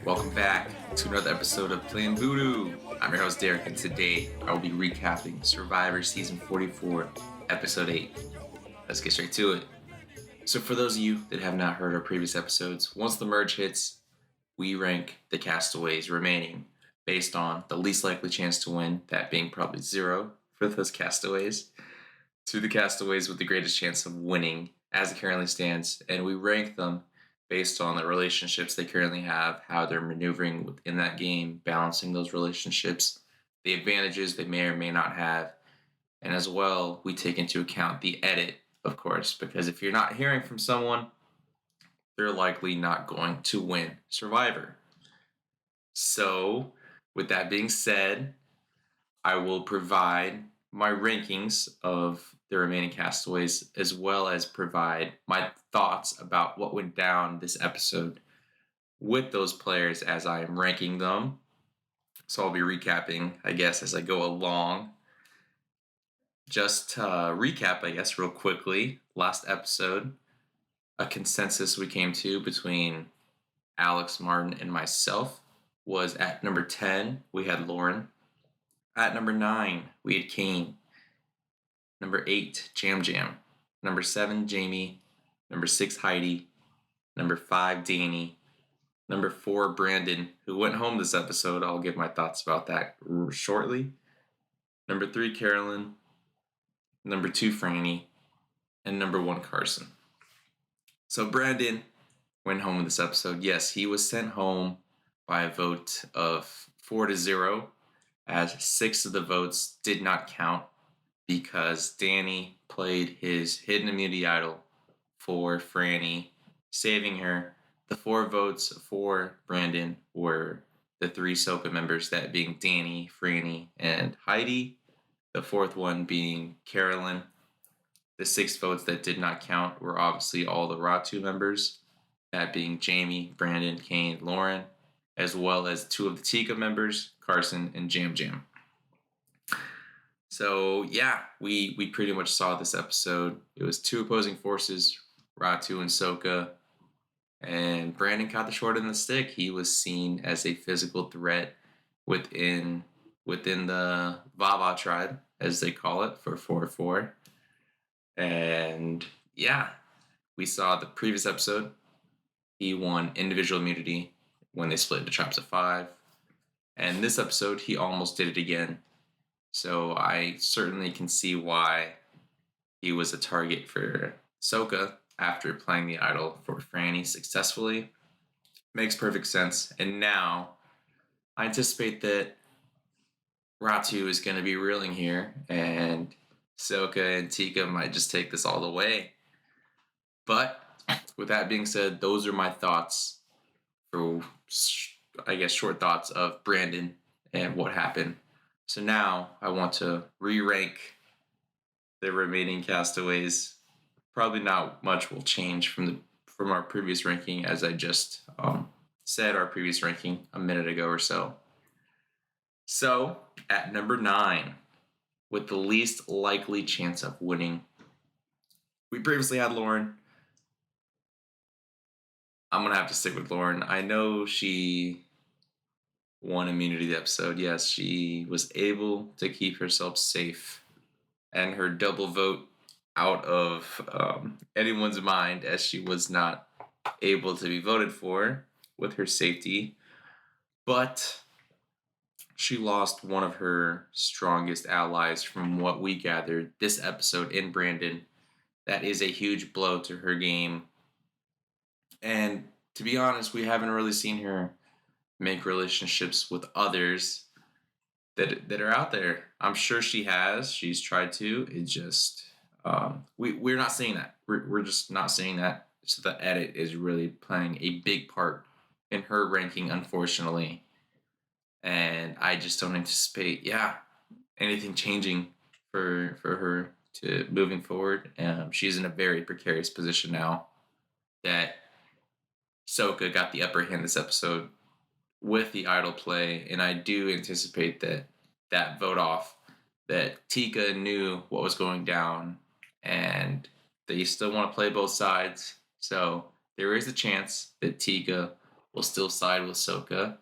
Welcome back to another episode of Playing Voodoo. I'm your host Derek, and today I will be recapping Survivor Season 44, Episode 8. Let's get straight to it. So, for those of you that have not heard our previous episodes, once the merge hits, we rank the castaways remaining based on the least likely chance to win, that being probably 0 for those castaways, to the castaways with the greatest chance of winning as it currently stands, and we rank them based on the relationships they currently have, how they're maneuvering within that game, balancing those relationships, the advantages they may or may not have, and as well, we take into account the edit, of course, because if you're not hearing from someone, they're likely not going to win Survivor. So, with that being said, I will provide my rankings of the remaining castaways as well as provide my thoughts about what went down this episode with those players as I am ranking them. So I'll be recapping, I guess, as I go along. Just to recap, I guess, real quickly, last episode, a consensus we came to between Alex, Martin, and myself was at number 10, we had Lauren. At number 9, we had Kane. Number 8, Jam Jam. Number 7, Jamie. Number 6, Heidi. Number 5, Danny. Number 4, Brandon, who went home this episode. I'll give my thoughts about that shortly. Number 3, Carolyn. Number 2, Franny. And number 1, Carson. So Brandon went home in this episode. Yes, he was sent home by a vote of 4-0, as 6 of the votes did not count because Danny played his hidden immunity idol for Franny, saving her. The 4 votes for Brandon were the 3 Soka members, that being Danny, Franny, and Heidi. The 4th one being Carolyn. The 6 votes that did not count were obviously all the Ratu members, that being Jamie, Brandon, Kane, Lauren, as well as 2 of the Tika members, Carson and Jam Jam. So yeah, we pretty much saw this episode. It was 2 opposing forces, Ratu and Soka, and Brandon caught the short end of the stick. He was seen as a physical threat within the Vava tribe, as they call it, for 4-4. And yeah, we saw the previous episode. He won individual immunity when they split into tribes of 5. And this episode, he almost did it again. So I certainly can see why he was a target for Soka after playing the idol for Franny successfully. Makes perfect sense. And now I anticipate that Ratu is going to be reeling here, and Soka and Tika might just take this all the way. But with that being said, those are my thoughts for, I guess, short thoughts of Brandon and what happened. So now I want to re-rank the remaining castaways. Probably not much will change from our previous ranking, as I just said our previous ranking a minute ago or so. So at number 9, with the least likely chance of winning, we previously had Lauren. I'm gonna have to stick with Lauren. I know she won immunity the episode. Yes, she was able to keep herself safe and her double vote out of anyone's mind, as she was not able to be voted for with her safety. But she lost one of her strongest allies from what we gathered this episode in Brandon. That is a huge blow to her game. And to be honest, we haven't really seen her make relationships with others that are out there. I'm sure she has. She's tried to. It just we're not seeing that. We're just not seeing that. So the edit is really playing a big part in her ranking, unfortunately. And I just don't anticipate, anything changing for her to moving forward. She's in a very precarious position now that Soka got the upper hand this episode with the idol play, and I do anticipate that vote off, that Tika knew what was going down, and they still want to play both sides. So there is a chance that Tika will still side with Sokka,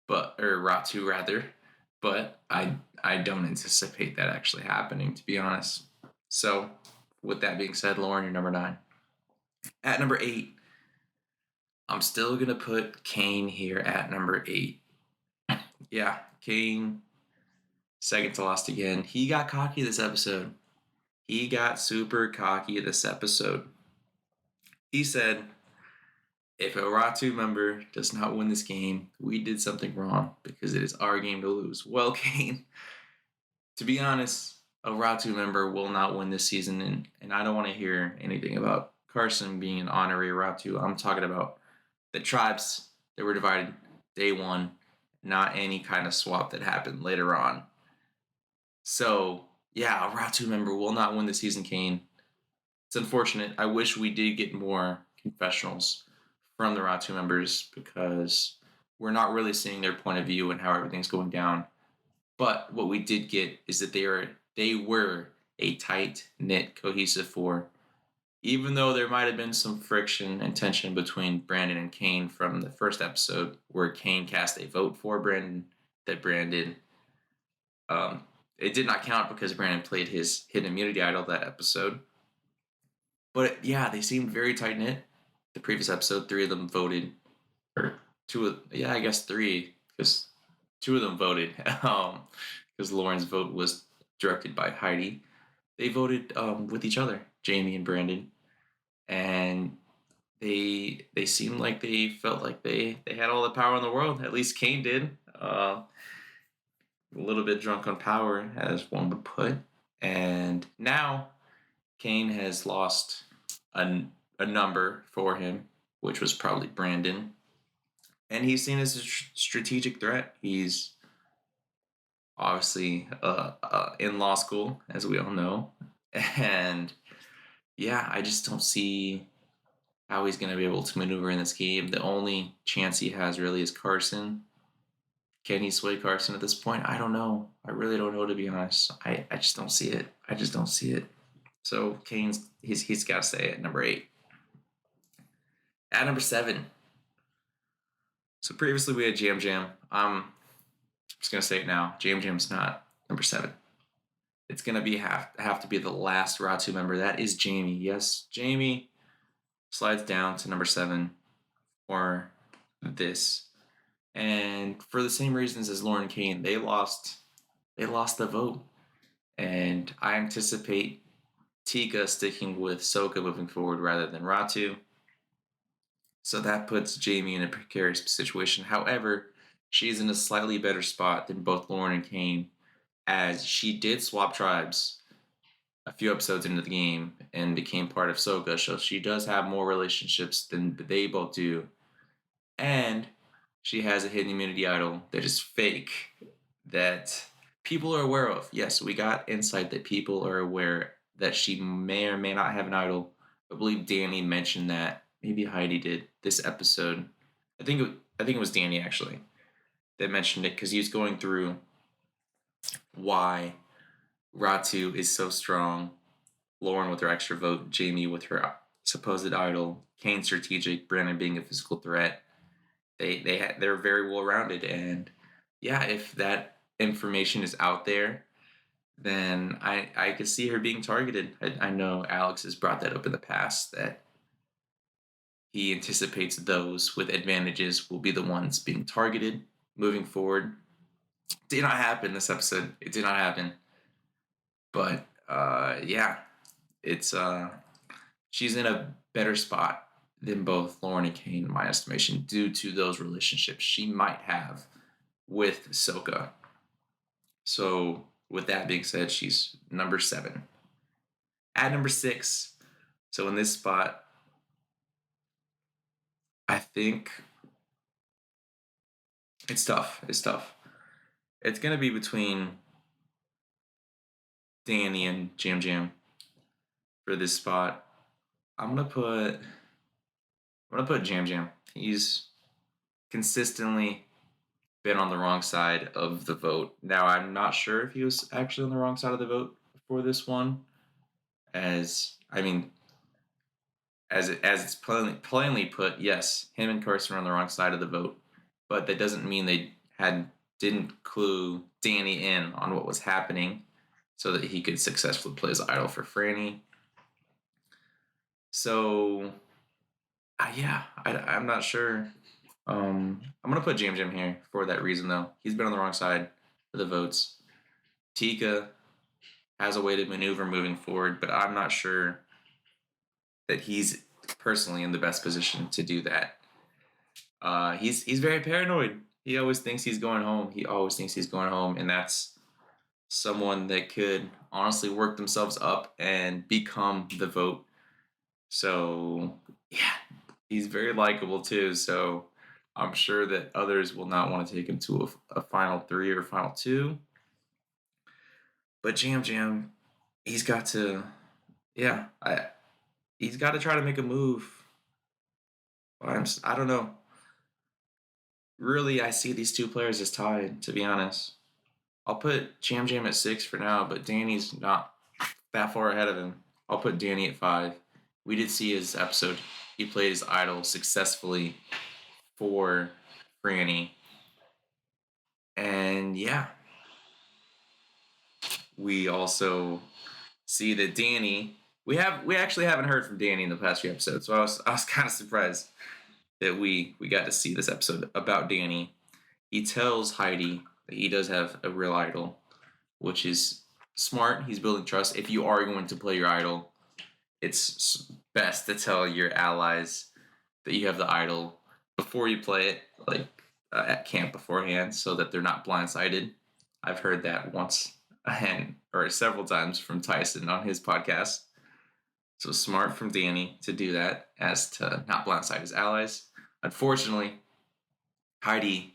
but or Ratu rather, but I don't anticipate that actually happening, to be honest. So, with that being said, Lauren, you're number 9. At number 8, I'm still gonna put Kane here at number 8. Yeah, Kane, second to last again. He got cocky this episode. He got super cocky this episode. He said, if a Ratu member does not win this game, we did something wrong because it is our game to lose. Well, Kane, to be honest, a Ratu member will not win this season, and I don't want to hear anything about Carson being an honorary Ratu. I'm talking about the tribes that were divided day one, not any kind of swap that happened later on. So, yeah, a Ratu member will not win the season, Kane. It's unfortunate. I wish we did get more confessionals from the Ratu members because we're not really seeing their point of view and how everything's going down. But what we did get is that they were a tight knit, cohesive four. Even though there might have been some friction and tension between Brandon and Kane from the first episode, where Kane cast a vote for Brandon that Brandon it did not count because Brandon played his hidden immunity idol that episode. But yeah, they seemed very tight knit. The previous episode, 3 of them voted, or I guess 3, because 2 of them voted, because Lauren's vote was directed by Heidi. They voted with each other, Jamie and Brandon, and they seemed like they felt like they had all the power in the world. At least Kane did. A little bit drunk on power, as one would put. And now Kane has lost a number for him, which was probably Brandon. And he's seen as a strategic threat. He's obviously in law school, as we all know. And yeah, I just don't see how he's going to be able to maneuver in this game. The only chance he has really is Carson. Can he sway Carson at this point? I don't know. I really don't know, to be honest. I just don't see it. I just don't see it. So Kane's he's got to stay at number 8. At number 7. So previously we had Jam Jam. I'm just gonna say it now. Jam Jam's not number 7. It's gonna be have to be the last Ratu member. That is Jamie. Yes, Jamie slides down to number 7 for this. And for the same reasons as Lauren Kane, they lost the vote. And I anticipate Tika sticking with Sokka moving forward rather than Ratu. So that puts Jamie in a precarious situation. However, she's in a slightly better spot than both Lauren and Kane, as she did swap tribes a few episodes into the game and became part of Sokka. So she does have more relationships than they both do. And she has a hidden immunity idol that is fake that people are aware of. Yes, we got insight that people are aware that she may or may not have an idol. I believe Danny mentioned that. Maybe Heidi did this episode. I think it was Danny actually that mentioned it because he was going through why Ratu is so strong. Lauren with her extra vote, Jamie with her supposed idol, Kane strategic, Brandon being a physical threat. They're very well rounded, and yeah, if that information is out there, then I could see her being targeted. I know Alex has brought that up in the past that he anticipates those with advantages will be the ones being targeted moving forward. Did not happen this episode. It did not happen. But yeah, it's she's in a better spot than both Lauren and Kane, in my estimation, due to those relationships she might have with Sokka. So, with that being said, she's number 7. At number 6, so in this spot, I think it's tough. It's tough. It's going to be between Danny and Jam Jam for this spot. I'm gonna put Jam Jam. He's consistently been on the wrong side of the vote. Now I'm not sure if he was actually on the wrong side of the vote for this one, as I mean, as it's plainly put, yes, him and Carson are on the wrong side of the vote, but that doesn't mean they didn't clue Danny in on what was happening, so that he could successfully play as idol for Franny. So, yeah, I'm not sure. I'm gonna put Jam Jam here for that reason, though. He's been on the wrong side of the votes. Tika has a way to maneuver moving forward, but I'm not sure that he's personally in the best position to do that. He's very paranoid. He always thinks he's going home. He always thinks he's going home, and that's someone that could honestly work themselves up and become the vote. So yeah, he's very likable too. So I'm sure that others will not want to take him to a final three or final two. But Jam Jam, he's got to, yeah, he's got to try to make a move. I don't know. Really, I see these two players as tied, to be honest. I'll put Jam Jam at 6 for now, but Danny's not that far ahead of him. I'll put Danny at 5. We did see his episode. He played his idol successfully for Franny. And yeah, we also see that Danny. We actually haven't heard from Danny in the past few episodes, so I was kind of surprised that we got to see this episode about Danny. He tells Heidi that he does have a real idol, which is smart. He's building trust. If you are going to play your idol, it's best to tell your allies that you have the idol before you play it, like at camp beforehand, so that they're not blindsided. I've heard that once or several times from Tyson on his podcast. So smart from Danny to do that, as to not blindside his allies. Unfortunately, Heidi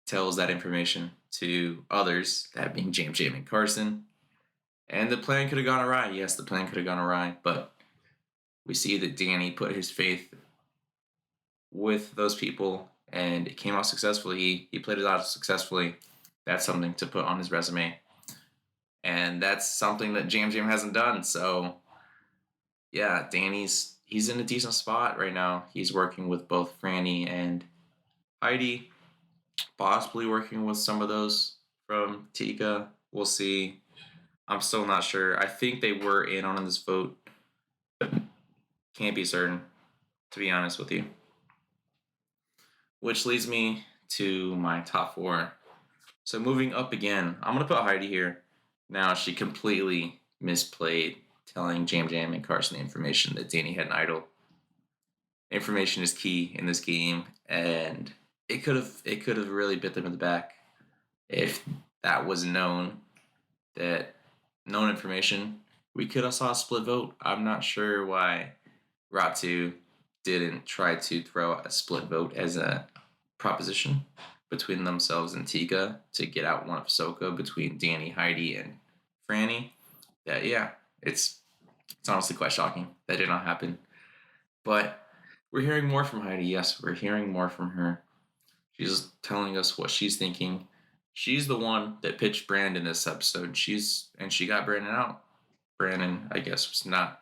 tells that information to others, that being Jam Jam and Carson. And the plan could have gone awry. Yes, the plan could have gone awry, but we see that Danny put his faith with those people and it came out successfully. He played it out successfully. That's something to put on his resume. And that's something that Jam Jam hasn't done. So yeah, he's in a decent spot right now. He's working with both Franny and Heidi, possibly working with some of those from Tika. We'll see. I'm still not sure. I think they were in on this vote, but can't be certain, to be honest with you. Which leads me to my top 4. So moving up again, I'm going to put Heidi here. Now, she completely misplayed telling Jam Jam and Carson the information that Danny had an idol. Information is key in this game, and it could have really bit them in the back if that was known. That known information, we could have saw a split vote. I'm not sure why Ratu didn't try to throw a split vote as a proposition between themselves and Tika to get out one of Soka between Danny, Heidi, and Franny. That yeah, it's honestly quite shocking that did not happen. But we're hearing more from Heidi. Yes, we're hearing more from her. She's telling us what she's thinking. She's the one that pitched Brandon this episode. She got Brandon out. Brandon, I guess, was not.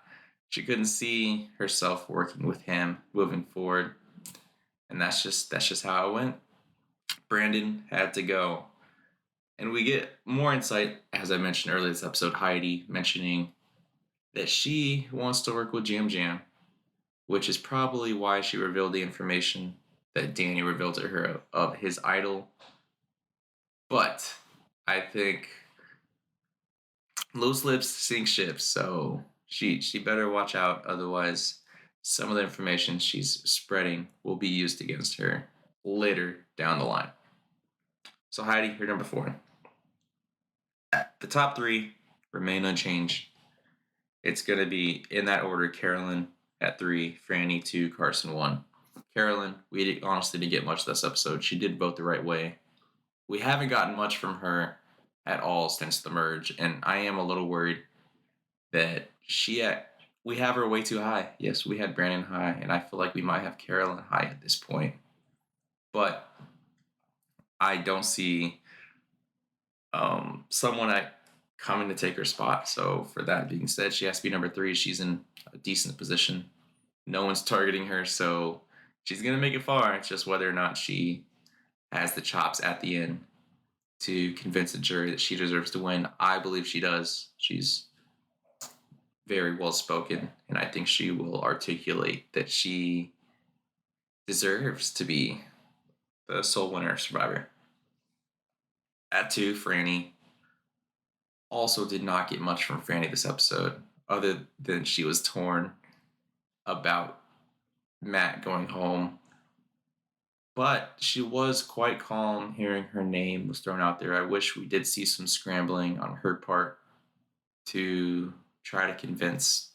She couldn't see herself working with him moving forward, and that's just how it went. Brandon had to go, and we get more insight, as I mentioned earlier this episode. Heidi mentioning that she wants to work with Jam Jam, which is probably why she revealed the information that Danny revealed to her of his idol. But I think loose lips sink ships, so she better watch out. Otherwise, some of the information she's spreading will be used against her later down the line. So Heidi, you're number 4. The top 3 remain unchanged. It's going to be in that order: Carolyn at 3, Franny 2, Carson 1. Carolyn, we honestly didn't get much this episode. She did vote the right way. We haven't gotten much from her at all since the merge, and I am a little worried that we have her way too high. Yes, we had Brandon high, and I feel like we might have Carolyn high at this point. But I don't see someone coming to take her spot. So for that being said, she has to be number 3. She's in a decent position. No one's targeting her, so she's gonna make it far. It's just whether or not she has the chops at the end to convince the jury that she deserves to win. I believe she does. She's very well spoken, and I think she will articulate that she deserves to be the sole winner of Survivor. At two, Franny also did not get much from Franny this episode, other than she was torn about Matt going home. But she was quite calm hearing her name was thrown out there. I wish we did see some scrambling on her part to try to convince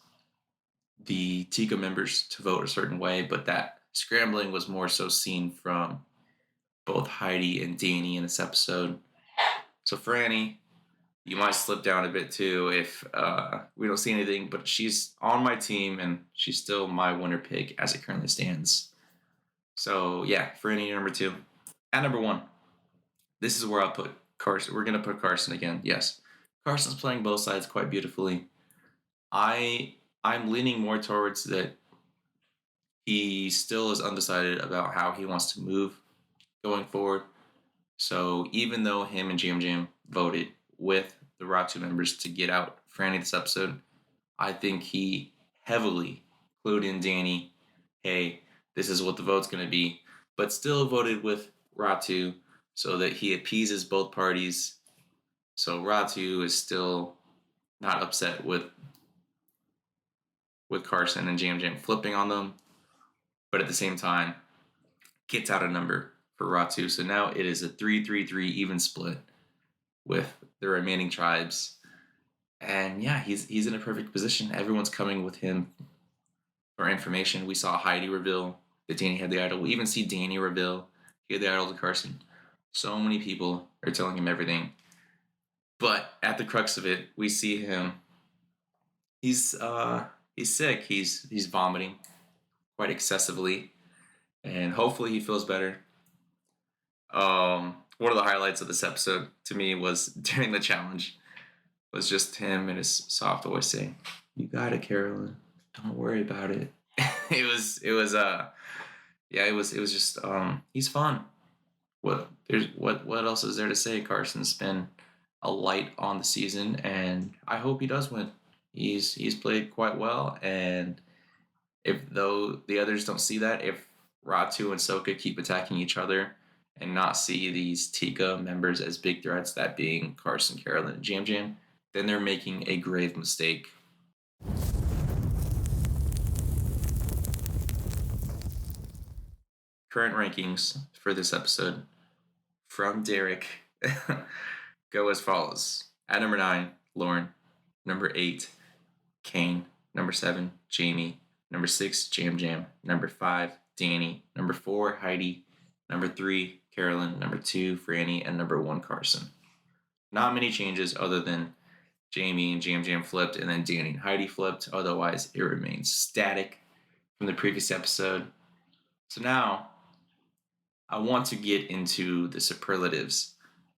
the Tika members to vote a certain way, but that scrambling was more so seen from both Heidi and Danny in this episode. So Franny, you might slip down a bit too if we don't see anything, but she's on my team and she's still my winner pick as it currently stands. So yeah, Franny number two. At number one, this is where I'll put Carson. We're gonna put Carson again. Yes, Carson's playing both sides quite beautifully. I'm leaning more towards that he still is undecided about how he wants to move going forward. So even though him and Jam Jam voted with the Ratu members to get out Franny this episode, I think he heavily clued in Danny, hey, this is what the vote's going to be, but still voted with Ratu so that he appeases both parties. So Ratu is still not upset with Carson and Jam Jam flipping on them, but at the same time, gets out a number for Ratu. So now it is a 3-3-3 even split with the remaining tribes. And yeah, he's in a perfect position. Everyone's coming with him for information. We saw Heidi reveal that Danny had the idol. We even see Danny reveal he had the idol to Carson. So many people are telling him everything. But at the crux of it, we see him. He's sick. He's vomiting quite excessively, and hopefully he feels better. One of the highlights of this episode to me was during the challenge was just him and his soft voice saying, "You got it, Carolyn. Don't worry about it." It was just he's fun. What else is there to say? Carson's been a light on the season, and I hope he does win. He's played quite well, and if though the others don't see that, if Ratu and Soka keep attacking each other and not see these Tika members as big threats, that being Carson, Carolyn, and Jam Jam, then they're making a grave mistake. Current rankings for this episode from Derek go as follows. At number 9, Lauren. Number 8, Kane. Number 7, Jamie. Number 6, Jam Jam. Number 5, Danny. Number 4, Heidi. Number 3, Carolyn. Number 2, Franny. And number 1, Carson. Not many changes other than Jamie and Jam Jam flipped and then Danny and Heidi flipped. Otherwise, it remains static from the previous episode. So now I want to get into the superlatives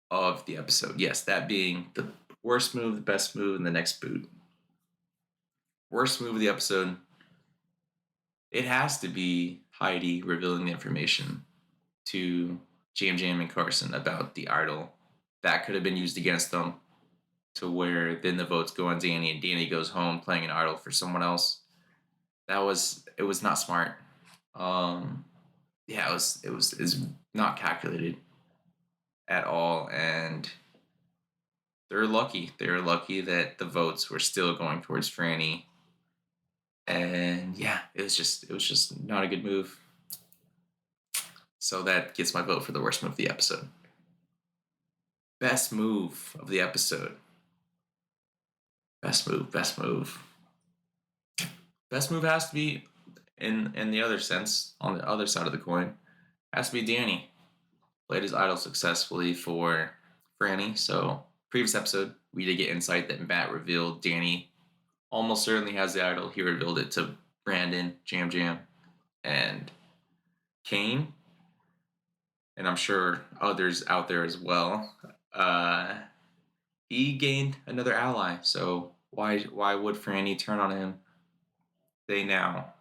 of the episode. Yes, that being the worst move, the best move, and the next boot. Worst move of the episode. It has to be Heidi revealing the information to Jam Jam and Carson about the idol. That could have been used against them to where then the votes go on Danny and Danny goes home playing an idol for someone else. It was not smart. It was not calculated at all, and they're lucky. They're lucky that the votes were still going towards Franny. And yeah, it was just not a good move. So that gets my vote for the worst move of the episode. Best move of the episode. Best move. Best move has to be in the other sense, on the other side of the coin, has to be Danny. Played his idol successfully for Franny. So previous episode, we did get insight that Matt revealed Danny almost certainly has the idol. He revealed it to Brandon, Jam Jam, and Kane, and I'm sure others out there as well. He gained another ally, so why would Franny turn on him? They now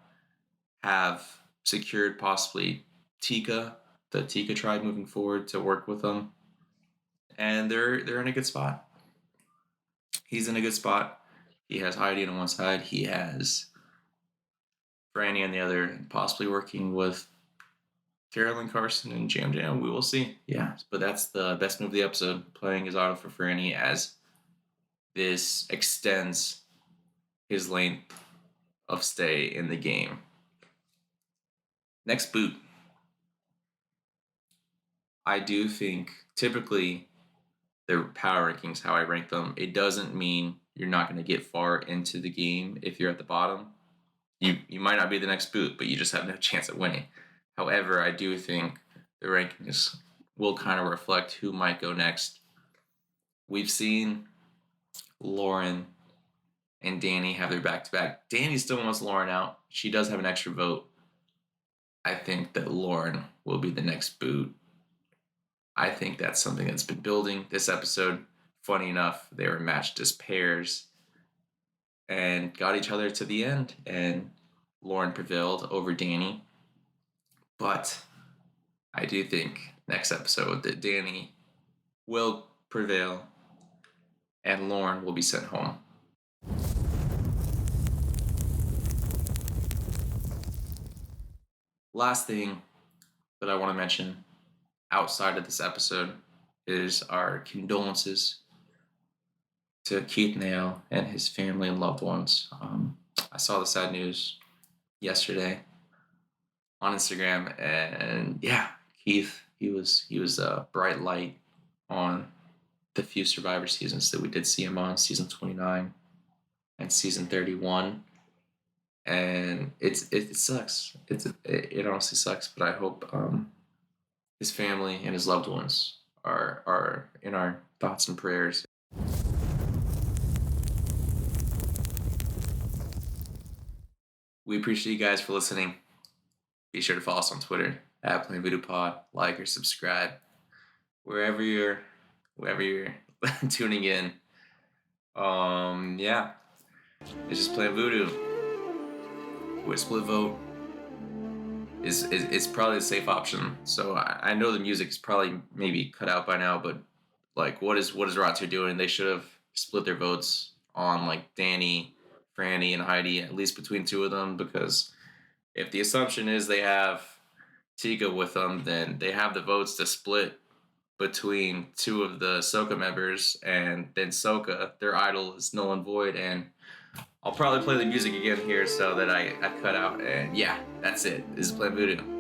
have secured possibly Tika, the Tika tribe moving forward to work with them. And they're in a good spot. He's in a good spot. He has Heidi on one side. He has Franny on the other, and possibly working with Carolyn Carson and Jam Jam. We will see. Yeah, but that's the best move of the episode, playing his auto for Franny as this extends his length of stay in the game. Next boot. I do think typically their power rankings, how I rank them, it doesn't mean you're not going to get far into the game if you're at the bottom. You might not be the next boot, but you just have no chance at winning. However, I do think the rankings will kind of reflect who might go next. We've seen Lauren and Danny have their back-to-back. Danny still wants Lauren out. She does have an extra vote. I think that Lauren will be the next boot. I think that's something that's been building this episode. Funny enough, they were matched as pairs and got each other to the end, and Lauren prevailed over Danny. But I do think next episode that Danny will prevail and Lauren will be sent home. Last thing that I want to mention outside of this episode is our condolences to Keith Nail and his family and loved ones. I saw the sad news yesterday on Instagram, and yeah, Keith, he was a bright light on the few Survivor seasons that we did see him on, season 29 and season 31. And it sucks. It honestly sucks, but I hope his family and his loved ones are in our thoughts and prayers. We appreciate you guys for listening. Be sure to follow us on Twitter at PlayingVoodooPod. Like or subscribe wherever you're tuning in. Yeah, it's just Playing Voodoo. With split vote is probably a safe option. So I know the music is probably maybe cut out by now, but like what is Ratu doing? They should have split their votes on like Danny, Franny, and Heidi, at least between two of them, because if the assumption is they have Tika with them, then they have the votes to split between two of the Soka members, and then Soka, their idol, is null and void. And I'll probably play the music again here so that I cut out. And yeah, that's it. This is Playing Voodoo.